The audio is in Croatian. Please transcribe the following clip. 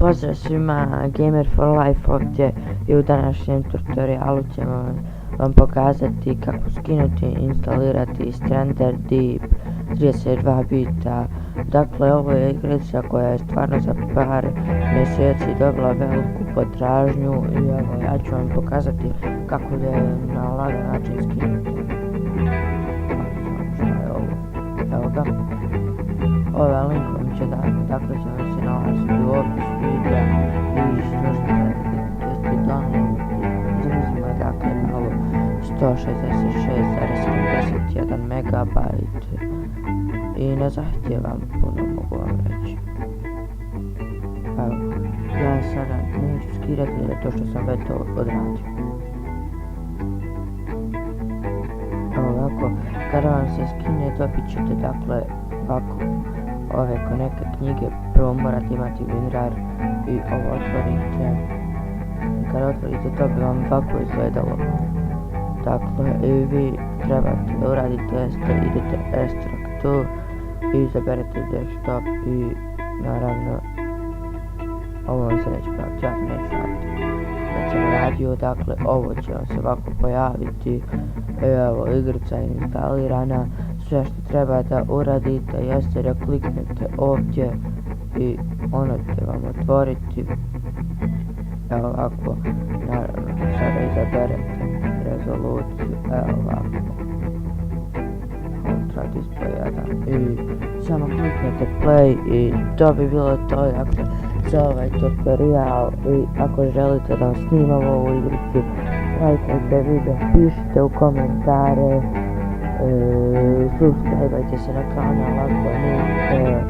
Pozdrav svima, Gamer for Life ovdje i u današnjem tutorialu ćemo vam pokazati kako skinuti i instalirati Stranded Deep 32 bita. Dakle, ovo je igrica koja je stvarno za par mjeseci dobila veliku potražnju i evo, ja ću vam pokazati kako da je na lagan način skinuti. Šta je ovo? Evo ga. Ovaj link vam će dakle će vam se nalaziti u opisu videa i što možete testi download. Uzimimo je dakle malo 166,71 MB i ne zahtijevam puno, mogu vam reći. Evo, ja sada neću skidati zato što sam već to odradio. Evo ovako, kada vam se skine dobit ćete dakle ovako ove ko neke knjige. Prvo morate imati WinRAR i ovo otvorite. Kada otvorite to bi vam ovako izgledalo. Dakle, i vi trebate da uradite teste, idete extract tu i izaberete desktop i naravno ovo vam se neće praviti, ja to neću raditi. Već sam radio, dakle ovo će vam se ovako pojaviti. Evo, igrica je instalirana. Sve što treba da uradite jeste da kliknete ovdje i ono će vam otvoriti. Evo ovako, naravno sada izaberete rezoluciju, evo ovako, Ultra Display 1 i samo kliknete play i to bi bilo to dakle za ovaj tutorial. I ako želite da vam snimam ovu igricu, lajkajte video, pišite u komentare, subscribe-ajte se na kanal ako niste.